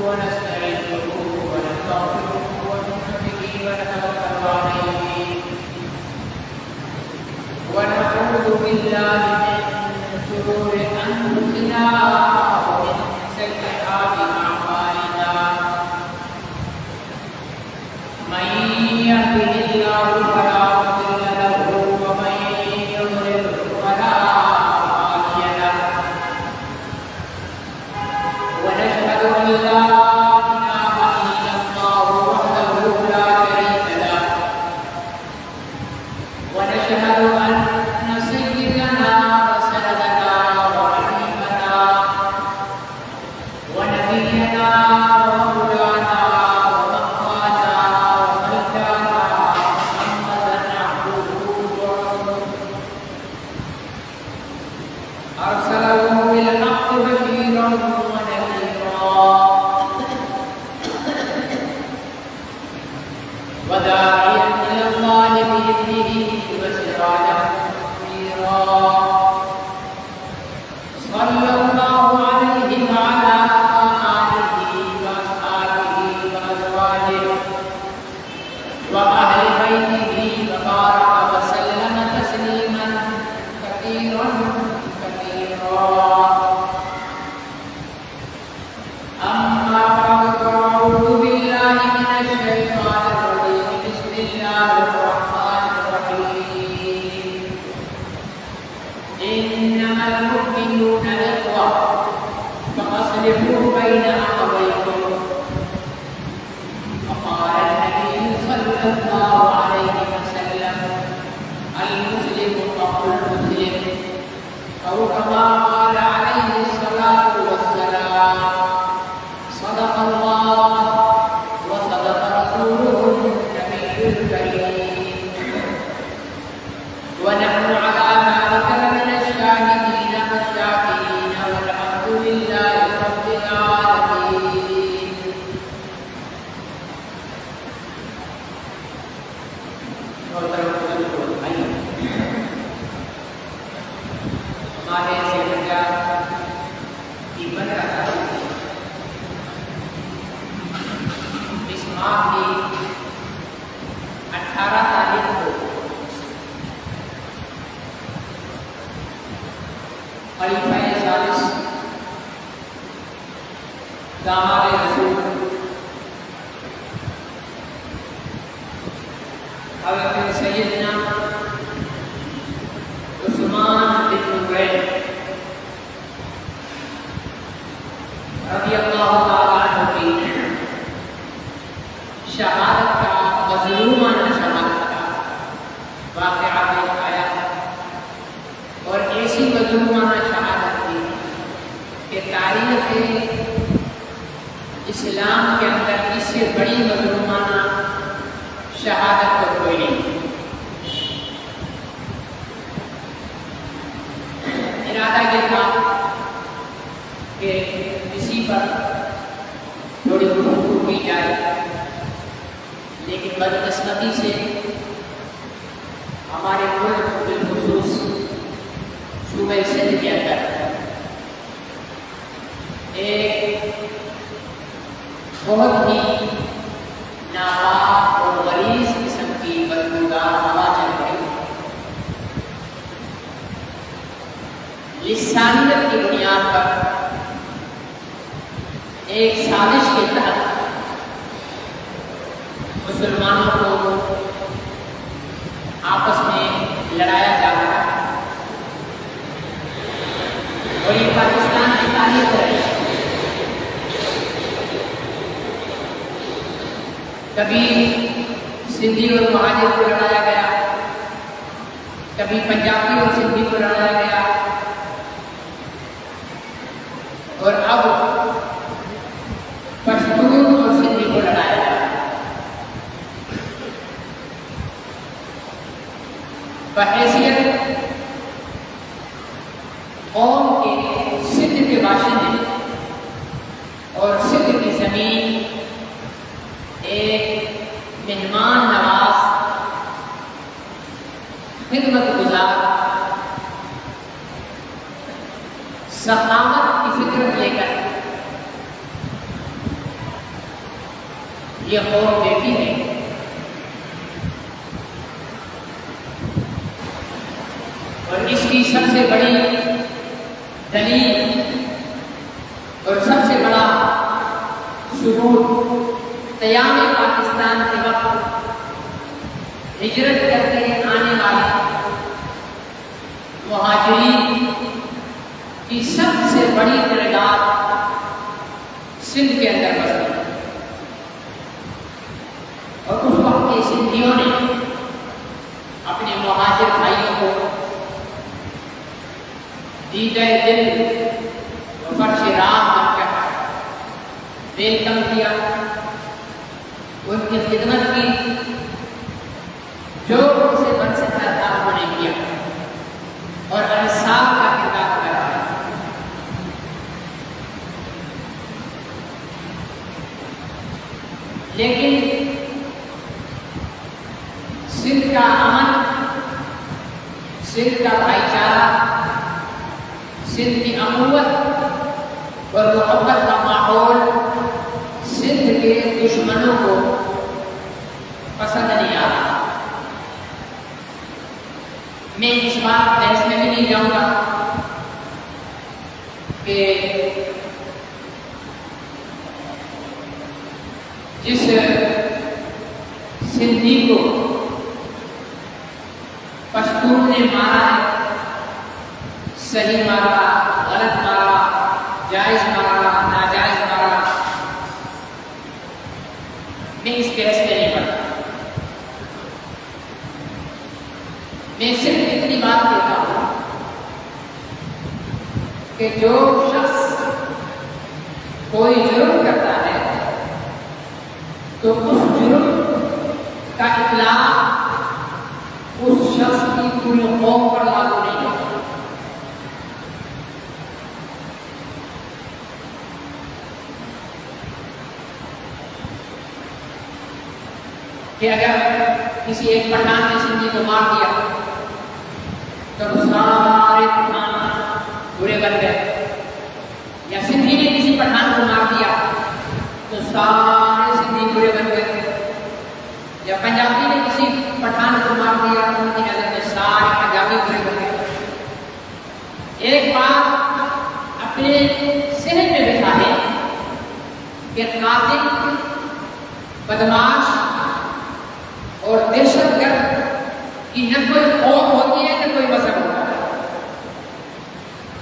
ونستعينه ونستغفره ونؤمن به ونتوكل عليه ونعوذ بالله من شرور أنفسنا ومن سيئات أعمالنا من يهده الله فلا مضل له ومن يضلل فلا هادي له ونشهد أن لا إله إلا الله وحده لا شريك له ونشهد أن سيدنا وسندنا وحبيبنا ونبينا ومولانا ومقانا وملكانا محمدا عبده ورسوله أرسله بالحق بشيرا ونذيرا وداعيا إلى الله بإذنه وسراجا منيرا صلى الله عليه وعلى آله وأصحابه وأزواجه وأهل بيته وبارك وسلم تسليما كثيرا كثيرا أما بعد فأعوذ بالله من الشيطان الرجيم بسم الله الرحمن الرحيم إنما المؤمنون إخوة فأصلحوا بين أخويكم وقال النبي صلى الله عليه وسلم المسلم أخو المسلم أو كما قال عليه الصلاة والسلام صدق الله وصدق رسوله النبي الكريم ونحن على ذلك من الشاهدين والشاكرين والحمد لله رب العالمين. ہمارے سیرجا کی 15 تاریخ اس ماہ کی 18 تاریخ کو خلیفہ ثالث داماد رسول حضرت سیدنا عثمان بن نورین رضی اللہ تعالیٰ عنہ کی شہادت کا مظلومانہ شہادت کا واقعہ پیش آیا اور ایسی مظلومانہ شہادت تھی کہ تاریخ اسلام کے اندر اس سے بڑی مظلومانہ شہادت تو کوئی نہیں. ارادہ یہ تھا کہ اسی پر تھوڑی گفتگو کی جائے، لیکن بدقسمتی سے ہمارے ملک بالخصوص صوبہ سندھ کے اندر ایک بہت ہی ناپاک اور غلیظ قسم کی بدبودار ہوا چل رہی ہے. لسانیت کی بنیاد پر ایک سازش کے تحت مسلمانوں کو آپس میں لڑایا جا رہا ہے اور یہ پاکستان کی تاریخ ہے. کبھی سندھی اور مہاجر کو لڑایا گیا، کبھی پنجابی اور سندھی کو لڑایا گیا، اور اب پشتون اور سندھی کو لڑایا گیا. بحیثیت قوم کے سندھ کے باشندے اور سندھ کی زمین ایک مہمان نواز خدمت گزار سخاوت کی فکر لے کر یہ قوم دیکھی ہے. اور اس کی سب سے بڑی دلیل اور سب سے بڑا ثبوت قیام پاکستان کے وقت ہجرت کر کے آنے والے مہاجرین کی سب سے بڑی تعداد سندھ کے اندر بستی ہے. اور اس وقت کے سندھیوں نے اپنے مہاجر بھائیوں کو دیدہ دل اور فرش راہ بن کر ویلکم کیا، ان کی خدمت کی، جو ان سے بن سکتا تھا انہوں نے کیا اور انصاف کا کردار ادا کیا. لیکن سندھ کا امن، سندھ کا بھائی چارہ، سندھ کی اموت اور محبت کا ماحول سندھ کے دشمنوں کو پسند نہیں آ رہا. میں اس بحث میں بھی نہیں جاؤں گا کہ جس سندھی کو پشتون نے مارا ہے، صحیح مارا، غلط مارا، جائز مارا، ناجائز مارا، میں اس بحث میں نہیں پڑھتا. میں صرف اتنی بات کہتا ہوں کہ جو شخص کوئی جرم کرتا ہے تو اس جرم کا اطلاع اس شخص کی پوری قوم پر لاگو نہیں ہوتا. کہ اگر کسی ایک پٹھان نے سندھی کو مار دیا تو سارے پٹھان برے بن گئے، یا سندھی نے کسی پٹھان کو مار دیا تو سارے سندھی برے بن گئے، یا پنجابی نے کسی پٹھان کو مار دیا تو ان کی نظر میں سارے پنجابی برے بن گئے. ایک بات اپنے ذہن میں بٹھا لیں کہ قاتل، بدماش اور دہشت گرد کی نہ کوئی قوم ہوتی ہے نہ کوئی مذہب ہوتا ہے.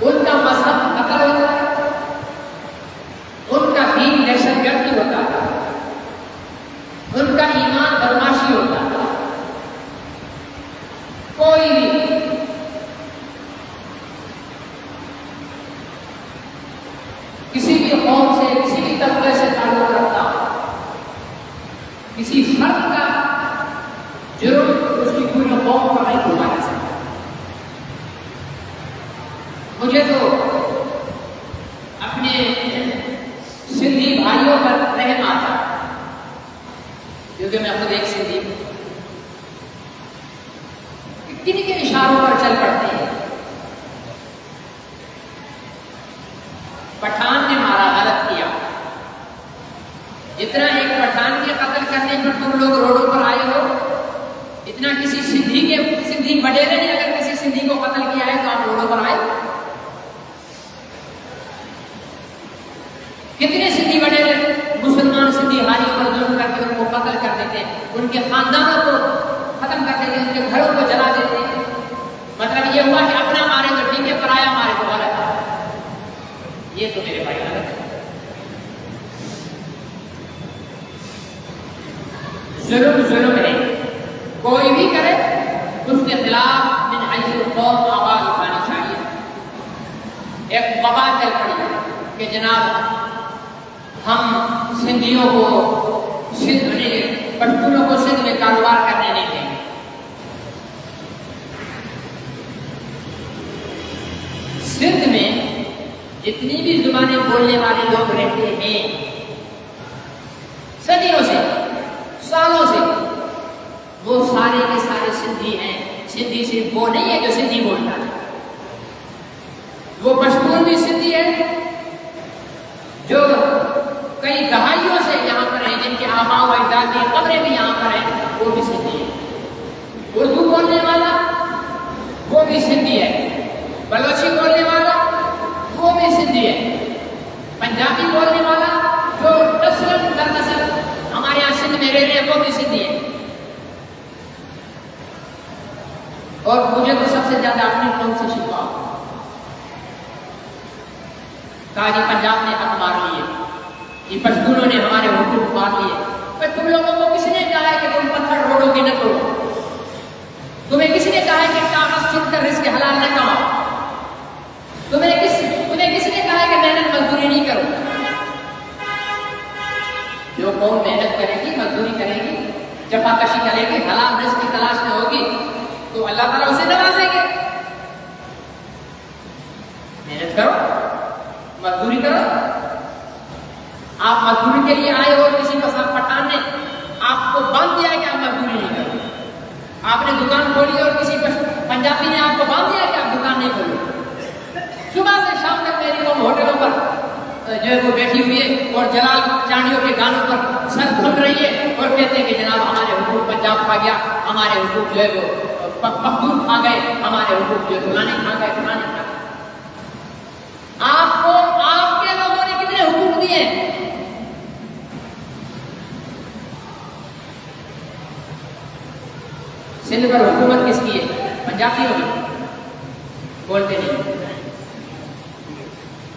ان کا مذہب قتل ہوتا ہے، ان کا دین دہشت گردی ہوتا ہے، ان کا ایمان بدماشی ہوتا ہے. کوئی بھی کسی بھی قوم سے، کسی بھی طبقے سے تعلق رکھتا کسی فرد کا جرم اس کی پوری قوم پر نہیں ڈھوبا جا سکتا. مجھے تو اپنے سندھی بھائیوں پر رحم آتا کیونکہ میں خود ایک سندھی ہوں. کن کے اشاروں پر چل پڑتے ہیں. پٹھان نے مارا، غلط کیا. جتنا ایک پٹھان کے قتل کرنے پر تم لوگ روڈوں پر آئے ہو، اتنا کسی سندھی وڈیرے نے اگر کسی سندھی کو قتل کیا ہے تو آپ روڈوں پر آئے. کتنے سندھی وڈیرے مسلمان سندھی بھائیوں پر ظلم کر کے ان کو قتل کر دیتے ہیں، ان کے خاندانوں کو ختم کر دیتے ہیں، ان کے گھروں کو جلا دیتے ہیں. مطلب یہ ہوا کہ اپنا مارے تو ٹھیک ہے، پرایا مارے تو غلط ہے. یہ تو میرے بھائی غلط ہے. ظلم ہے، کوئی بھی کرے اس کے خلاف من حیث القوم آواز اٹھانی چاہیے. ایک وبا چل پڑی ہے کہ جناب ہم سندھیوں کو پشتونوں کو سندھ میں کاروبار کرنے نہیں دیں گے. سندھ میں جتنی بھی زبانیں بولنے والے لوگ رہتے ہیں صدیوں سے، سالوں سے، وہ سارے کے سارے سندھی ہیں. سندھی صرف وہ نہیں ہے جو سندھی بولتا ہے، وہ پشتون بھی سندھی ہے جو کئی دہائیوں سے یہاں پر ہیں، جن کے آباؤں آبا و اجداد کی قبریں بھی یہاں پر ہیں، وہ بھی سندھی ہے. اردو بولنے والا وہ بھی سندھی ہے، بلوچی بولنے والا وہ بھی سندھی ہے، پنجابی بولنے والا جو نسل در نسل ہمارے یہاں سندھ میں رہتے ہیں وہ بھی سندھی ہے. اور مجھے تو سب سے زیادہ اپنے قوم سے شکوا کہا جی پنجاب نے حق مار لیے، یہ پشتونوں نے ہمارے حقوق مار لیے. پر تم لوگوں کو کس نے کہا ہے کہ تم پتھر روڑو گے نہ توڑو؟ تمہیں کس نے کہا ہے کہ کاغذ چن کر رزق حلال نہ کماؤ؟ تمہیں کس نے کہا ہے کہ محنت مزدوری نہیں کرو؟ جو قوم محنت کرے گی، مزدوری کرے گی، جفا کشی کرے گی، حلال رزق کی تلاش میں ہوگی تو اللہ تعالیٰ اسے نوازیں گے. محنت کرو، مزدوری کرو. آپ مزدوری کے لیے آئے اور کسی کو سب پٹھان نے آپ کو باندھ دیا کہ آپ مزدوری نہیں کرو. آپ نے دکان کھولی اور کسی پنجابی نے آپ کو باندھ دیا کہ آپ دکان نہیں کھولو. صبح سے شام تک میری قوم ہوٹلوں پر جو ہے وہ بیٹھی ہوئی ہے اور جلال چانڈیوں کے گانوں پر سر کھل رہی ہے اور کہتے ہیں کہ جناب ہمارے حقوق پنجاب کھا گیا، ہمارے حقوق جو ہے وہ پختون کھا گئے، ہمارے حقوق جو فلانے کھا گئے، فلانے کھا گئے. آپ کو آپ کے لوگوں نے کتنے حقوق دیے؟ سندھ پر حکومت کس کی ہے؟ پنجابیوں کی، بولتے نہیں.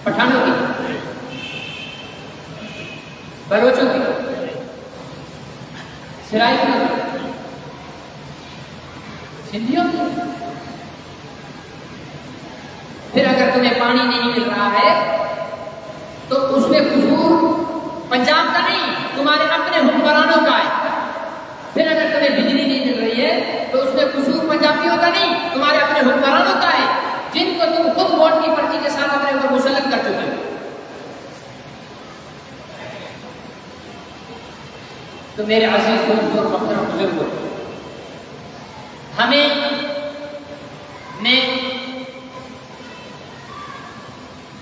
پٹھانوں کی، بلوچوں کی، سرائیکیوں کی، سندھیوں کی. پھر اگر تمہیں پانی نہیں مل رہا ہے تو اس میں قصور پنجاب کا نہیں، تمہارے اپنے حکمرانوں کا ہے. پھر اگر تمہیں بجلی نہیں مل رہی ہے تو اس میں قصور پنجابیوں کا نہیں، تمہارے اپنے حکمرانوں کا ہے جن کو تم خود ووٹ کی پرچی کے ساتھ اپنے اوپر مسلط کر چکے ہو. تو میرے عزیز دوست اور محترم بزرگوں، میں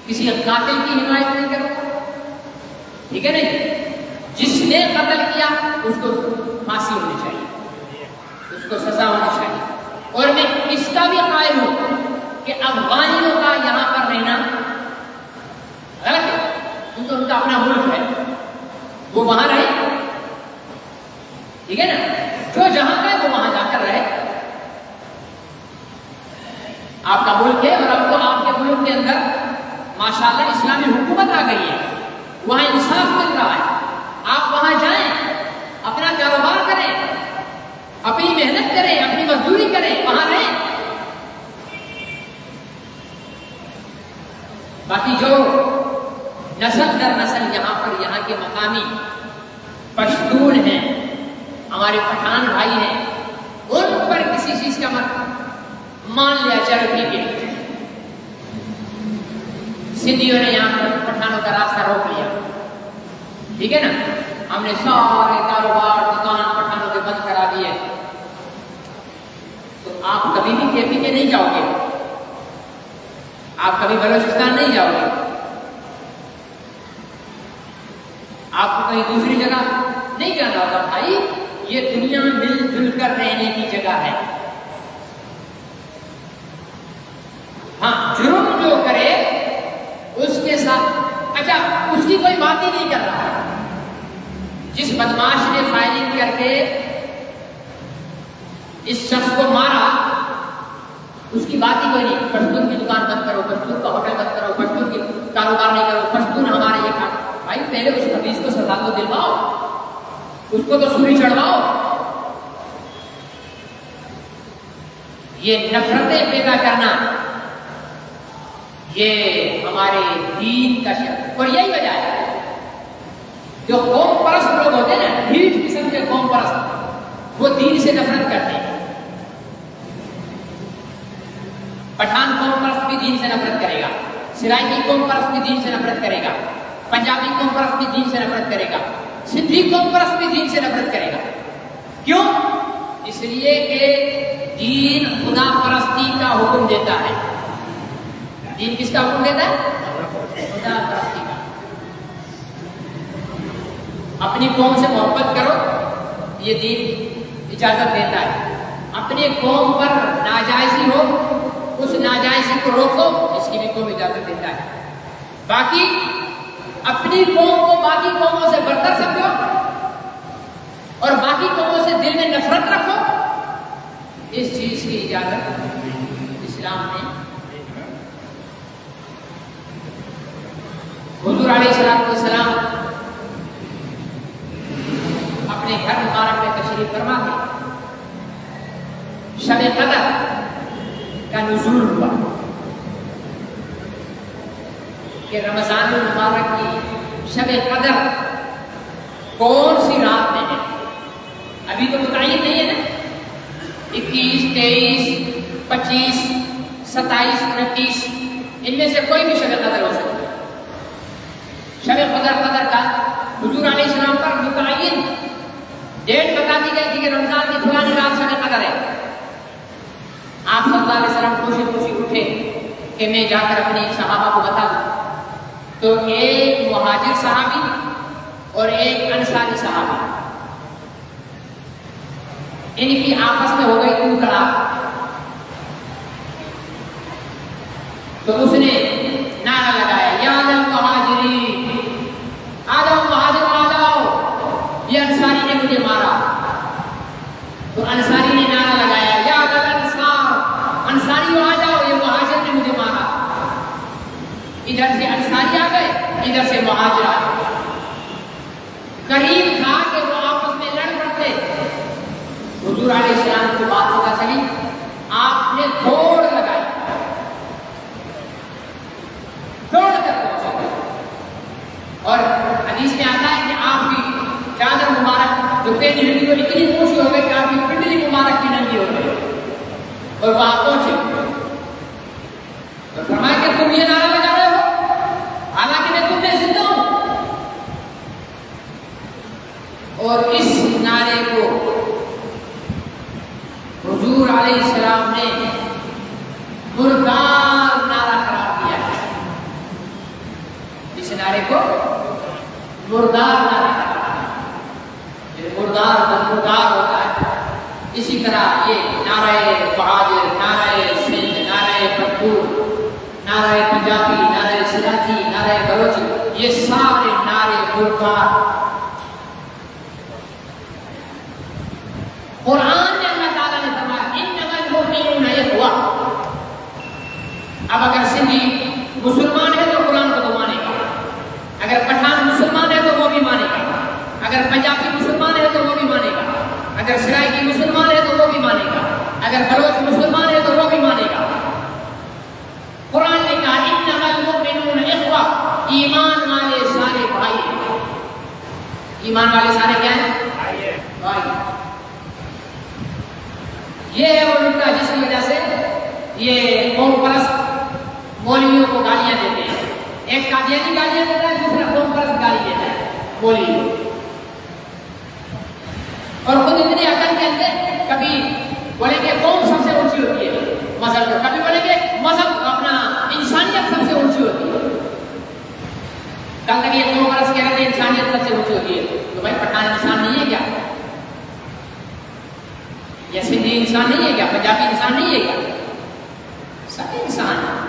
کسی قاتل کی حمایت نہیں کرتا، ٹھیک ہے نہیں؟ جس نے قتل کیا اس کو پھانسی ہونی چاہیے، اس کو سزا ہونی چاہیے. اور میں اس کا بھی قائل ہوں کہ افغانیوں کا یہاں پر رہنا غلط ہے. ان کا اپنا ملک ہے، وہ وہاں رہے، ٹھیک ہے نا؟ جو جہاں کا ہے وہ وہاں جا کر رہے. آپ کا ملک ہے اور اب تو آپ کے ملک کے اندر ماشاءاللہ اسلامی حکومت آ گئی ہے، وہاں انصاف مل رہا ہے. آپ وہاں جائیں، اپنا کاروبار کریں، اپنی محنت کریں، اپنی مزدوری کریں، وہاں رہیں. باقی جو نسل در نسل یہاں کے مقامی پشتون ہیں، ہمارے پٹھان بھائی ہیں، ان پر کسی چیز کا مان لیا چلو ٹھیک ہے. سندھیوں نے یہاں پر پٹھانوں کا راستہ روک لیا، ٹھیک ہے نا؟ ہم نے سارے کاروبار دکان پٹھانوں کے بند کرا دیے. تو آپ کبھی بھی KP کے نہیں جاؤ گے، آپ کبھی بلوچستان نہیں جاؤ گے، آپ کو کہیں دوسری جگہ نہیں جانا ہوگا. بھائی یہ دنیا مل جل کر رہنے کی جگہ ہے. ہاں جرم جو کرے اس کے ساتھ، اچھا اس کی کوئی بات ہی نہیں کر رہا. جس بدماش نے فائرنگ کر کے اس شخص کو مارا اس کی بات ہی کوئی نہیں. پشتون کی دکان بند کرو، پشتون کا ہوٹل بند کرو، پشتون کی کاروبار نہیں کرو، پشتون ہمارے یہ کام. بھائی پہلے اس حدیث کو سزا کو دلواؤ، اس کو تو سولی چڑھواؤ. یہ نفرتیں پیدا کرنا یہ ہمارے دین کا شرط. اور یہی وجہ ہے جو قوم پرست لوگ ہوتے ہیں نا، ڈھیٹ قسم کے قوم پرست، وہ دین سے نفرت کرتے ہیں. پٹھان قوم پرست بھی دین سے نفرت کرے گا، سرائکی قوم پرست بھی دین سے نفرت کرے گا، پنجابی قوم پرست بھی دین سے نفرت کرے گا، سندھی قوم پرست بھی دین سے نفرت کرے گا. کیوں؟ اس لیے کہ دین خدا پرستی کا حکم دیتا ہے. دین کس کا حکم دیتا ہے؟ خدا پرستی کا. اپنی قوم سے محبت کرو، یہ دین اجازت دیتا ہے۔ اپنی قوم پر ناجائزی ہو، اس ناجائزی کو روکو، اس کی بھی قوم اجازت دیتا ہے۔ باقی اپنی قوم کو باقی قوموں سے برتر سمجھو اور باقی قوموں سے دل میں نفرت رکھو، اس چیز کی اجازت اسلام نے۔ حضور علیہ السلام اپنے گھر مبارک میں تشریف فرما کے شب قدر کا نزول ہوا کہ رمضان المبارک کی شب قدر کون سی رات میں ہے، ابھی تو متعین نہیں ہے نا، 21، 23، 25، 27، 29 ان میں سے کوئی بھی شب قدر ہو سکتا ہے۔ شب قدر کا حضور علیہ السلام پر متعین ڈیٹ بتا دی گئی تھی کہ رمضان کی فلانی رات شب قدر ہے۔ آپ صلی اللہ علیہ وسلم خوشی اٹھے کہ میں جا کر اپنے صحابہ کو بتا دوں، تو ایک مہاجر صحابی اور ایک انصاری صحابی، ان کی آپس میں ہو گئی تو طلاق۔ تو اس نے نعرہ لگایا، یا للمہاجرین، آ جاؤ مہاجر آ جاؤ، یہ انصاری نے مجھے مارا۔ تو انصاری نے نعرہ لگایا، یا للانصار، انصاری آ جاؤ، یہ مہاجر نے مجھے مارا۔ ادھر سے انصاری آ گئے، ادھر سے مہاجر آ گئے۔ قریب تھا کہ وہ آپس میں لڑ پڑتے۔ حضور علیہ السلام کو بات پتہ چلی، آپ نے دوڑ لگائی، دوڑ کر پہنچے، اور حدیث میں آتا ہے کہ آپ کی چادر مبارک جو پہنی ہوئی تھی وہ اتنی اونچی ہو گئی کہ آپ کی پنڈلی مبارک کی ننگی ہو گئی، اور وہاں پہنچے اور فرمایا کہ تم یہ نعرہ لگا رہے ہو حالانکہ میں تم میں زندہ ہوں۔ اور اس نعرے کو حضور علیہ السلام نے مردار نعرہ قرار دیا ہے۔ اس نعرے کو مردار نعرہ قرار دیا، مردار ہوتا ہے۔ اسی طرح یہ نعرہ مہاجر، نعرہ سندھ، نعرہ پٹور، نعرہ پنجابی، نعرہ سراتی، نعرہ بلوچی، یہ سارے نعرے مردار۔ قرآن میں اللہ تعالیٰ نے فرمایا انما المؤمنون اخوہ۔ اب اگر سندھی مسلمان ہے تو قرآن کو تو مانے گا، اگر پٹھان مسلمان ہے تو وہ بھی مانے گا، اگر پنجابی مسلمان ہے تو وہ بھی مانے گا، اگر سرائکی مسلمان ہے تو وہ بھی مانے گا، اگر بلوچ مسلمان ہے تو وہ بھی مانے گا۔ قرآن نے کہا انما المؤمنون اخوہ، ایمان والے سارے بھائی ہیں۔ ایمان والے سارے کیا ہیں؟ بھائی۔ یہ ہے وہ نکتہ جس کی وجہ سے یہ قوم پرست مولویوں کو گالیاں دیتے ہیں۔ ایک قادیانی گالیاں دیتا ہے، دوسرا قوم پرست گالی دیتا ہے مولوی، اور خود اتنی عقل کے اندر کبھی بولیں گے قوم سب سے اونچی ہوتی ہے مذہب، کبھی بولیں گے مذہب اپنا انسانیت سب سے اونچی ہوتی ہے۔ کل تک یہ قوم پرست کہہ رہے تھے انسانیت سب سے اونچی ہوتی ہے، تو بھائی پٹھان انسان نہیں ہے کیا؟ یا سندھی انسان نہیں ہے کیا؟ پنجابی انسان نہیں ہے کیا؟ سب انسان ہیں۔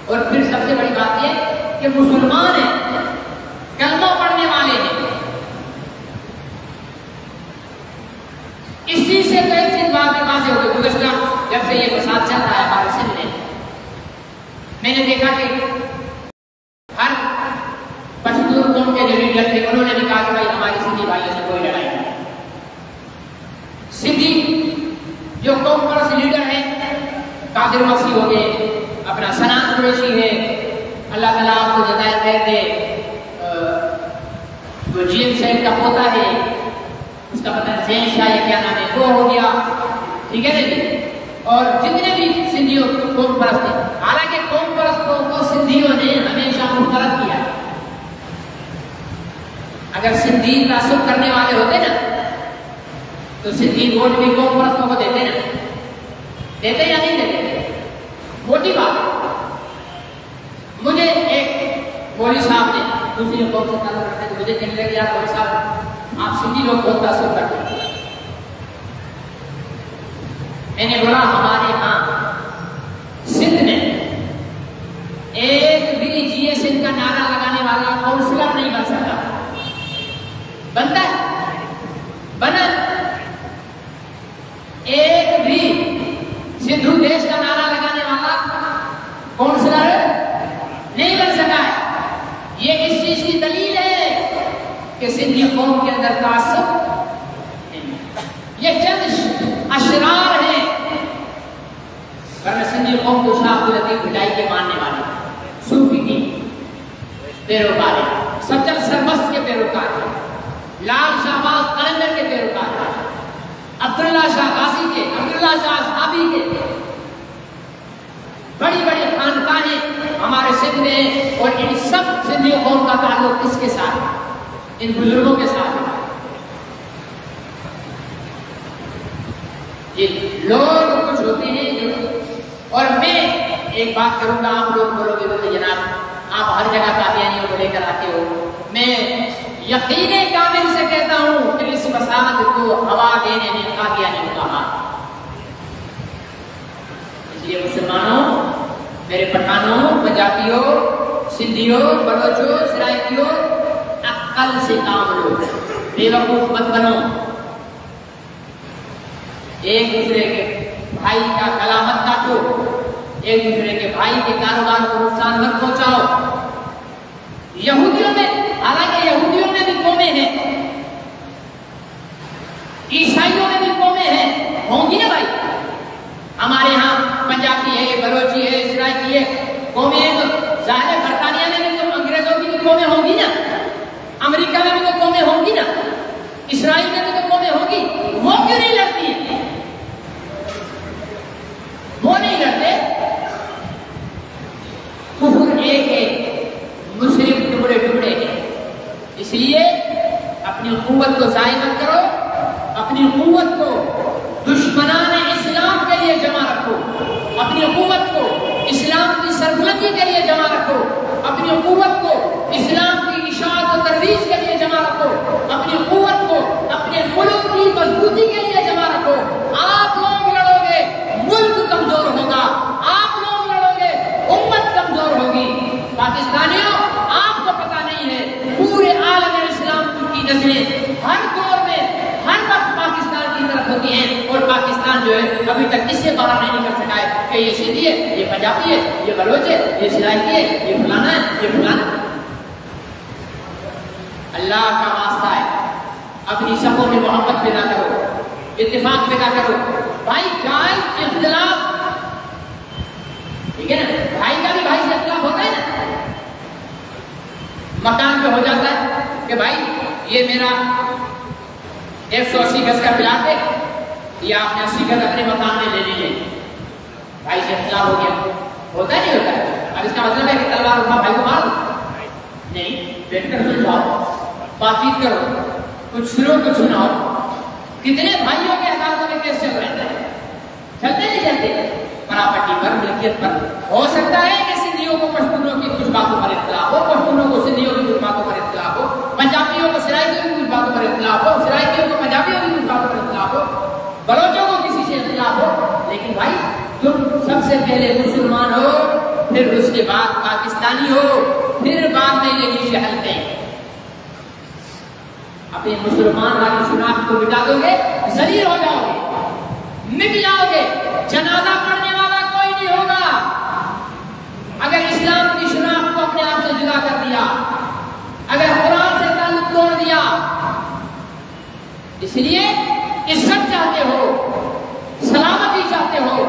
اور پھر سب سے بڑی بات یہ کہ مسلمان ہیں، کلمہ پڑھنے والے ہیں۔ اسی سے تو ایک چیز بات واضح ہو گئی، گزشتہ جب سے یہ فساد چل رہا ہے ہمارے سندھ میں، میں نے دیکھا کہ ہر پشتون قوم کے جو لیڈر تھے انہوں نے بھی کہا کہ بھائی ہماری سندھی بھائیوں سے کوئی لڑائی نہیں۔ سندھی جو قوم پرست لیڈر ہیں، قادر مسیح ہو گئے، اپنا سنان قریشی ہے، اللہ تعالیٰ آپ کو جزائے خیر دے، جو جی ایم صاحب کا پوتا ہے اس کا پتہ زین شاہ یا کیا نام ہے وہ ہو گیا، ٹھیک ہے نا جی، اور جتنے بھی سندھیوں قوم پرست ہیں، حالانکہ قوم پرستوں کو سندھیوں نے ہمیشہ مسترد کیا۔ اگر سندھی تعصب کرنے والے ہوتے نا تو سندھی ووٹ بھی قوم پرستوں کو دیتے نا، دیتے یا نہیں دیتے؟ موٹی بات۔ مجھے ایک مولوی صاحب نے دوسری قوم سے تعلق رکھتے تو مجھے کہنے لگے یار مولوی صاحب لوگ بہت تاثر کرتے ہیں. میں نے بولا ہمارے ہاں سندھ میں ایک بھی جی ایس این کا نعرہ لگانے والا کاؤنسلر نہیں بن سکتا. بنتا ہے؟ بنا ایک بھی سندھو دیش کا نعرہ لگانے والا کاؤنسلر نہیں بن سکا ہے. یہ اس چیز کی دلیل ہے کہ سندھی قوم کے اندر تعصب نہیں. یہ چند اشرار ہیں ورنہ سندھی قوم کو شاہ عبد اللطیف بھٹائی کے ماننے والے صوفی کی پیروکار ہیں. سچل سرمست کے پیروکار ہیں. لال شہباز قلندر کے پیروکار ہیں. عبداللہ شاہ غازی کے, عبداللہ شاہ صحابی کے بڑی بڑی خانقاہیں ہمارے سندھ میں ہیں. اور ان سب سندھی قوم کا تعلق کس کے ساتھ؟ ان بزرگوں کے ساتھ. یہ لوگ کچھ ہوتے ہیں جو, اور میں ایک بات کروں گا, آپ لوگ بولو گے تو جناب آپ ہر جگہ قادیانیوں کو لے کر آتے ہو. میں یقین کامل سے کہتا ہوں کہ اس فساد کو ہوا دینے میں قادیانیوں کا ہاتھ. اس لیے مسلمانوں, میرے پٹھانوں, پنجابیوں, سندھیوں, بلوچوں, سرائکیوں, عقل سے کام لو, بے وقوف مت بنو. ایک دوسرے کے بھائی کا گلا مت کاٹو, ایک دوسرے کے بھائی کے کاروبار کو نقصان مت پہنچاؤ. یہودیوں میں, حالانکہ یہودیوں میں بھی قومیں ہیں, عیسائیوں میں بھی قومیں ہیں, ہوں گی نا بھائی. ہمارے ہاں پنجابی ہے, بلوچی ہے, سرائکی ہے, قومیں ہیں. تو ظاہر برطانیہ میں بھی تو انگریزوں کی بھی قومیں ہوں گی نا, امریکہ میں بھی تو قومیں ہوں گی نا, اسرائیل میں بھی تو قومیں ہوں گی. وہ کیوں نہیں لڑتی ہیں؟ وہ نہیں لڑتے. کفر ایک ہے, مسلم ٹکڑے ٹکڑے ہیں. اس لیے اپنی قوت کو ضائع مت کرو, اپنی قوت کو دشمنان اسلام کے لیے جمع رکھو, اپنی قوت کو اسلام کی سربلندی کے لیے جمع رکھو, اپنی قوت کو اسلام کی اشاعت و ترویج کے لیے جمع رکھو, اپنی قوت کو اپنے ملک کی مضبوطی کے لیے جمع رکھو. آپ لوگ لڑو گے, ملک کمزور ہوگا. آپ لوگ لڑو گے, امت کمزور ہوگی. پاکستانیوں, آپ کو پتہ نہیں ہے, پورے عالم اسلام کی نظریں ہر دور میں ہر وقت پاکستان کی طرف ہوتی ہیں, اور پاکستان جو ہے ابھی تک اس سے باہر نہیں نکل سکا ہے کہ یہ سندھی ہے, یہ پنجابی ہے, یہ بلوچ ہے, یہ سرائکی ہے, یہ فلانا ہے, یہ فلانا. اللہ کا واسطہ ہے, اپنی صفوں میں محبت پیدا کرو, اتفاق پیدا کرو. بھائی جائز اختلاف, ٹھیک ہے نا, بھائی کا بھی بھائی سے اختلاف ہوتا ہے نا. مکان پہ ہو جاتا ہے کہ بھائی یہ میرا 180 گز کا پلاٹ ہے, یا آپ نے 80 گز اپنے مکان میں لے لیجیے. بھائی سے اختلاف ہو گیا, ہوتا ہے نہیں ہوتا ہے؟ اب اس کا مطلب ہے کہ تلوار اٹھا بھائی کو مار دو؟ نہیں, بیٹھ کر سلجھاؤ, بات چیت کرو, کچھ سنو کچھ سناؤ. کتنے بھائیوں کے عدالتوں میں کیس چل رہے ہیں, چلتے نہیں چلتے؟ پراپرٹی پر, ملکیت پر. ہو سکتا ہے کہ سندھیوں کو پشتونوں کی کچھ باتوں پر اختلاف ہو, پشتونوں کو سندھیوں کی کچھ باتوں پر اختلاف ہو, پنجابیوں کو سرائکیوں کی کچھ باتوں پر اختلاف ہو, سرائکیوں کو پنجابیوں کی کچھ باتوں پر اختلاف ہو, بلوچوں کو کسی سے اختلاف ہو. لیکن بھائی تم سب سے پہلے مسلمان ہو, پھر اس کے بعد پاکستانی ہو, پھر بعد میں یہ نیچے حلقے ہیں. اپنے مسلمان والی شناخت کو مٹا دو گے, ذلیل ہو جاؤ گے, مٹ جاؤ گے. جنازہ پڑھنے والا کوئی نہیں ہوگا اگر اسلام کی شناخت کو اپنے آپ سے جدا کر دیا, اگر قرآن سے تعلق توڑ دیا. اس لیے عزت چاہتے ہو, سلامتی چاہتے ہو,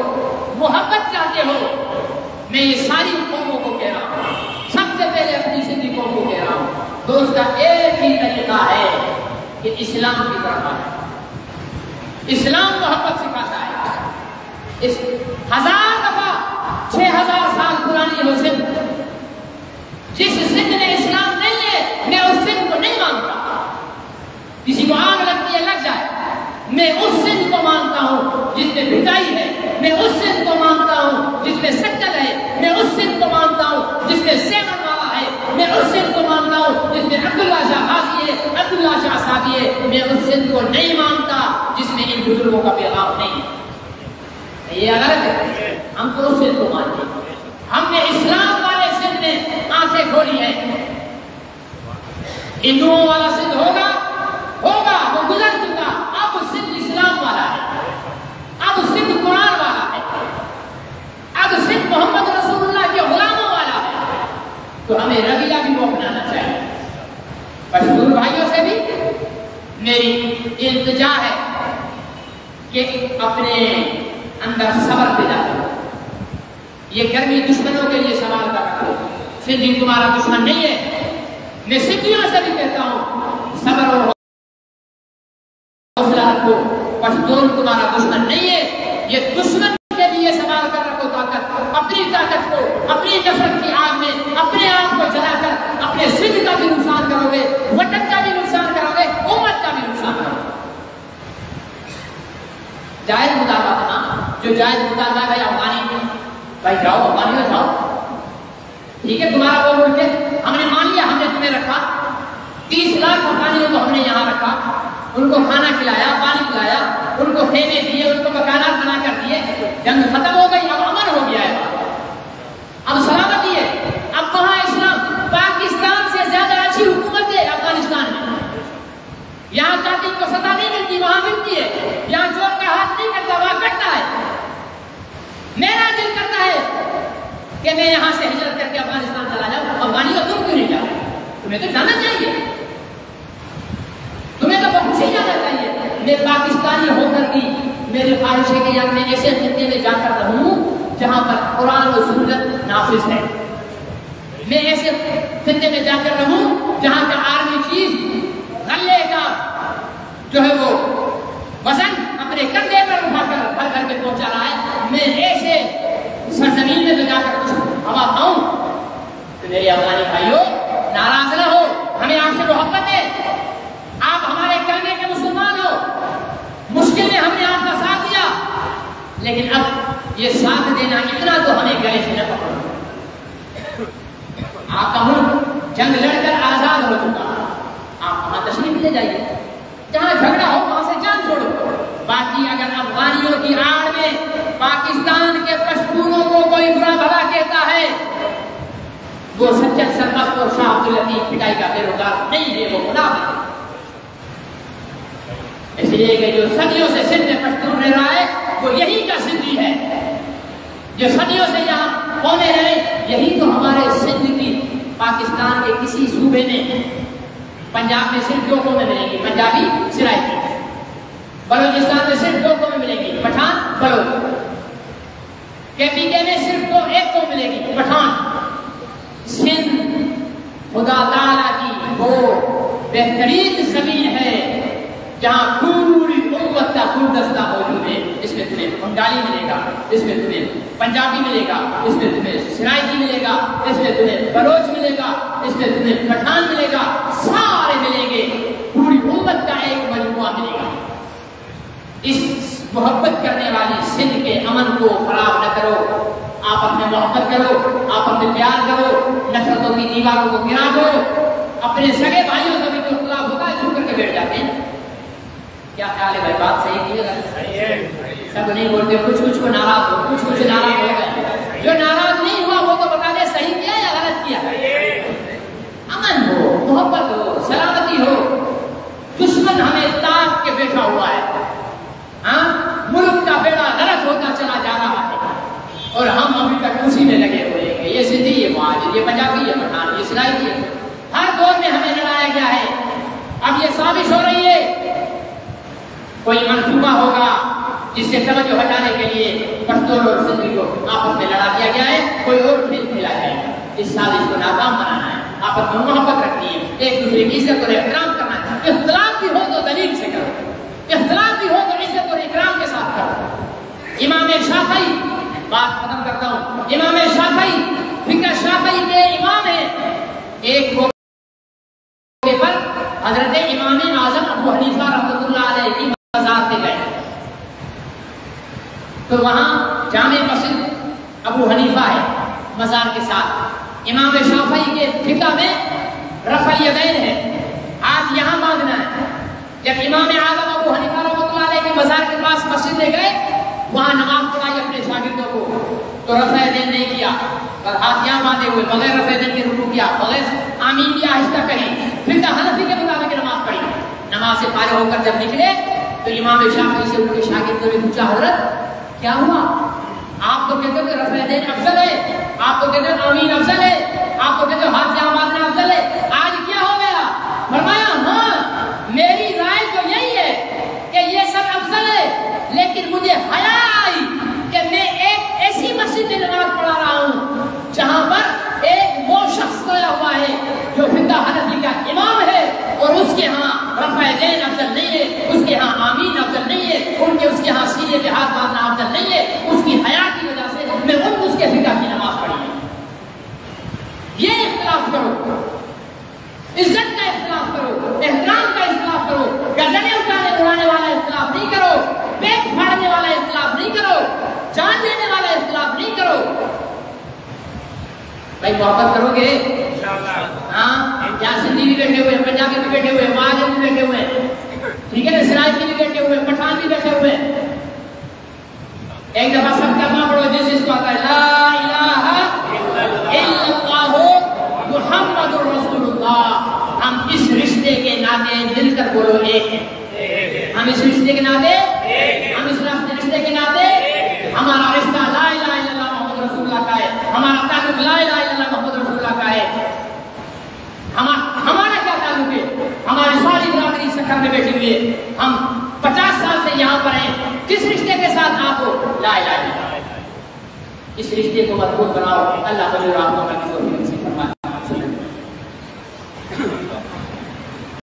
محبت چاہتے ہو, میں یہ ساری قوموں کو کہہ رہا ہوں, سب سے پہلے اپنی سندھی قوم کو کہہ رہا ہوں, دوست کا ایک ہی طریقہ ہے کہ اسلام کی طرف آئے. اسلام محبت سکھاتا ہے. اس 1000 دفعہ 6000 سال پرانی وہ سندھ, جس سندھ نے اسلام نہیں ہے, میں اس سندھ کو نہیں مانتا. کسی کو آگ لگتی ہے لگ جائے, میں اس سندھ کو مانتا ہوں جس میں بھٹائی ہے, میں اس سندھ کو مانتا ہوں جس میں سچل ہے, میں اس سندھ کو مانتا ہوں جس میں سیون والا ہے, میں اس سندھ کو مانتا ہوں جس میں عبداللہ شاہ غازی ہے, عبداللہ شاہ صحابی ہے, میں اس سندھ کو نہیں مانتا جس میں ان بزرگوں کا پیغام نہیں ہے. یہ غلط ہے. ہم تو اس سندھ کو مانتے ہیں. ہم نے اسلام والے سندھ میں آنکھیں کھولی ہیں. ہندوؤں والا سندھ ہوگا وہ گزر چکا. اب سندھ اسلام والا ہے. اب سندھ قرآن والا ہے. اب سندھ محمد رسول اللہ کے غلاموں والا ہے. تو ہمیں رویہ بھی وہ اپنانا چاہیے. مشہور بھائیوں سے بھی میری التجا ہے کہ اپنے اندر صبر پیدا کرو. یہ گرمی دشمنوں کے لیے سوال کر رکھو. سندھی تمہارا دشمن نہیں ہے. میں سندھیوں سے بھی کہتا ہوں صبر اور حوصلہ رکھو. پشتون تمہارا دشمن نہیں ہے. یہ دشمن کے لیے سوال کر رکھو طاقت. اپنی طاقت کو اپنی نفرت کی آگ میں اپنے آپ کو جلا کر اپنے سندھ کا بھی نقصان کرو گے, وطن کا بھی نقصان کرو گے, امت کا بھی نقصان کرو گے. جائز مطالبہ جو جائز مطالبہ ہے بھائی افغانی بھائی جاؤ افغانی ہو جاؤ. ٹھیک ہے تمہارا وہ ملک ہے. ہم نے مان لیا ہم نے تمہیں رکھا. 30 لاکھ افغانیوں کو ہم نے یہاں رکھا. ان کو کھانا کھلایا, پانی پلایا, ان کو خیمے دیے, ان کو مکانات بنا کر دیے. جنگ ختم ہو گئی. اب امن ہو گیا ہے. اب سلامتی ہے. اب وہاں اسلام پاکستان سے زیادہ اچھی حکومت ہے افغانستان میں. یہاں قاتل کو سزا نہیں ملتی, وہاں ملتی ہے. یہاں چور کا ہاتھ نہیں کرتا, وہاں کٹتا ہے. میرا دل کرتا ہے کہ میں یہاں سے ہجرت کر کے افغانستان چلا جاؤں. افغانی کو تم کیوں نہیں جاتے؟ تمہیں تو جانا چاہیے. تمہیں تو بہت سے جانا چاہیے. میں پاکستانی ہو کر بھی میری خواہش ہے کہ میں ایسے خطے میں جا کر رہوں جہاں پر قرآن و سنت نافذ ہے. میں ایسے خطے میں جا کر رہوں جہاں کا آرمی چیف غلے کا جو ہے وہ وزن اپنے کندھے پر اٹھا کر گھر گھر پہ پہنچا رہا ہے. میں ایسے سرزمین میں تو جا کر کچھ ہوا کھاؤں. تو میرے افغانی بھائیوں ناراض نہ ہو, ہمیں آپ سے محبت ہے. آپ ہمارے کلمے کے مسلمان ہو. مشکل میں ہم نے آپ کا ساتھ دیا, لیکن اب یہ ساتھ دینا اتنا تو ہمیں گلے سے نہ پکڑو. آپ کا ملک جنگ لڑ کر آزاد ہو چکا. آپ وہاں تشریف لے جائیے. جہاں جھگڑا ہو وہاں سے جان چھوڑو. باقی اگر افغانیوں کی آڑ میں پاکستان کے پشتونوں کو کوئی برا بھلا کہتا ہے, وہ سچا سرمست اور شاہ عبد اللطیف پٹائی کا پیروکار نہیں ہے, وہ منافق ہے. اس لیے کہ جو صدیوں سے سندھ میں پشتون رہ رہا ہے وہ یہی کا سندھی ہے. جو صدیوں سے یہاں قومیں رہے, یہی تو ہمارے سندھ کی پاکستان کے کسی صوبے میں, پنجاب میں صرف 2 قومیں ملیں گی, پنجابی سرائکی. بلوچستان میں صرف 2 قومیں ملیں گی, پٹھان بلوچ. KPK میں صرف 1 قوم ملے گی, پٹھان. سندھ خدا تعالیٰ کی وہ بہترین زمین ہے جہاں پوری امت کا گلدستہ موجود ہے. اس میں تمہیں بنگالی ملے گا, اس میں تمہیں پنجابی ملے گا, اس میں تمہیں سرائکی ملے گا, اس میں تمہیں بلوچ ملے گا, اس میں تمہیں پٹھان ملے گا. سارے ملیں گے, پوری امت کا ایک مجموعہ ملے گا. اس محبت کرنے والی سندھ کے امن کو خراب نہ کرو. آپ اپنے محبت کرو, آپ اپنے پیار کرو, نفرتوں کی دیواروں کو گرا دو. اپنے سگے بھائیوں سے بھی جو خلاف ہوتا ہے چھپ کر کے بیٹھ جاتے ہیں. کیا خیال ہے بھائی, بات صحیح ہے؟ سب نہیں بولتے, کچھ کو ناراض ہو, کچھ ناراض ہو گئے. جو ناراض نہیں ہوا وہ تو بتا دے صحیح کیا یا غلط کیا. امن ہو, محبت ہو, سلامتی ہو. دشمن ہمیں تاک کے بیٹھا ہوا ہے. ہاں, ملک کا بیڑا غلط ہوتا چلا جا رہا ہے اور ہم ابھی تک اسی میں لگے ہوئے ہیں. یہ سندھی, یہ مہاجر, یہ پنجابی, یہ پٹھان, یہ سرائکی, ہر دور میں ہمیں لڑایا گیا ہے. اب یہ سازش ہو رہی ہے, کوئی منصوبہ ہوگا جس سے توجہ ہٹانے کے لیے پشتون اور سندھی کو آپس میں لڑا دیا گیا ہے. کوئی اور کھیل کھیلا جائے گا. اس سازش کو ناکام بنانا ہے. آپس میں محبت رکھنی ہے, ایک دوسرے کی عزت اور احترام کرنا ہے. اختلاف بھی ہو تو دلیل سے کرو, اختلاف بھی ہو تو عزت اور اکرام کے ساتھ کرو. امام شافعی, بات ختم کرتا ہوں, امام شافعی فقہ شافعی کے امام ہیں. ایک موقع پر حضرت امام اعظم ابو حنیفہ رحمۃ اللہ علیہ کی مزار پہ گئے, تو وہاں جامع مسجد ابو حنیفہ ہے مزار کے ساتھ. امام شافعی کے فقہ میں رفع الیدین ہے, ہاتھ یہاں باندھنا ہے. جب امام اعظم ابو حنیفہ رحمۃ اللہ علیہ کے مزار کے پاس مسجد میں گئے، وہاں نماز پڑھائی اپنے شاگردوں کو، تو رفع دین نہیں کیا، پر ہاتھ یہاں باندھے ہوئے بغیر رفع دین کے رکوع کیا، بغیر آمین بھی آہستہ کہی، فقہ حنفی کے مطابق نماز پڑھی۔ نماز سے فارغ ہو کر جب نکلے تو امام شافعی سے ان کے شاگردوں نے پوچھا، حضرت کیا ہوا؟ آپ تو کہتے ہو کہ رفع دین افضل ہے، آپ تو کہتے ہو آمین افضل ہے، آپ تو کہتے ہو ہاتھ یہاں باندھنا افضل ہے، آج کیا ہو گیا؟ فرمایا ہاں میری رائے تو یہی ہے کہ یہ سب افضل ہے، لیکن مجھے حیا آئی کہ میں ایک ایسی مسجد میں نماز پڑھا رہا ہوں جہاں پر ایک وہ شخص سویا ہوا ہے جو فقہ حنفی کا امام ہے، اور اس کے ہاں رفع دین افضل نہیں ہے، اس کے ہاں آمین افضل نہیں ہے، اس کے ہاں سینے پہ ہاتھ باندھنا افضل نہیں ہے، اس کی حیا کی وجہ سے میں اس کے فقہ کی نماز پڑھی ہے۔ یہ اختلاف کرو، عزت کا اختلاف کرو، احترام کا اختلاف کرو، گردنیں اڑانے والا اختلاف نہیں کرو، پیٹ پھاڑنے والا اختلاف نہیں کرو، جان لینے والا اختلاف نہیں کرو۔ بھائی محبت کرو گے؟ ہاں، یہاں سندھی بھی بیٹھے ہوئے، پنجابی بھی بیٹھے ہوئے، مہاجر بھی بیٹھے ہوئے، ٹھیک ہے نا، سرائکی بھی بیٹھے ہوئے، پٹھان بھی بیٹھے ہوئے۔ ایک دفعہ سب کلمہ پڑھو جس کو آتا ہے، لا الہ الا اللہ محمد رسول اللہ۔ ہم اس رشتے کے ناطے مل کر بولو ایک ہے، ہم اس رشتے کے ناطے، ہم اس رشتے کے ناطے، ہمارا رشتہ لا الہ الا اللہ محمد رسول اللہ کا ہے، ہمارا تعلق لا الہ الا اللہ محمد رسول اللہ کا ہے۔ ہمارا کیا تعلق ہے؟ ہماری ساری برادری سکھر میں بیٹھی ہوئی ہے، ہم 50 سال سے یہاں پر ہیں، کس رشتے کے ساتھ آپ ہو؟ لا الہ الا اللہ۔ اس رشتے کو مضبوط بناؤ، اللہ تعالی رحمت کرے۔